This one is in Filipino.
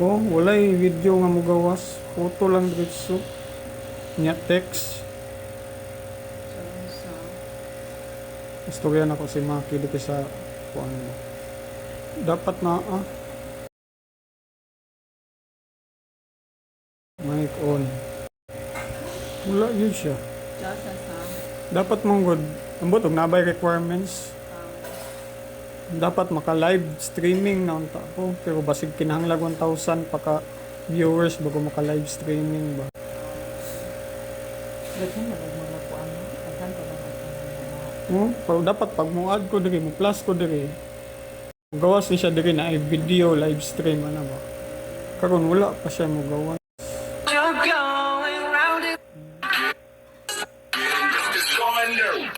Oh, walay video nga mugawas. Photo lang diretso. Nya text. So, Istorya na ko si Maki dito sa kuan mo. Dapat na mic on. Wala yun siya. Just as Dapat mong good. Ambot og nabay requirements. Dapat maka-live streaming na unta ko. Pero basig kinahanglag 1,000 paka viewers bago maka-live streaming ba. Daghan na mga kuan mo. Daghan pa ba Pero dapat pag mo add ko diri, mo plus ko diri. Gawas ni siya diri na ay video live stream ana ba. Karon wala pa siya mo gawa. You're going round it. It's going down.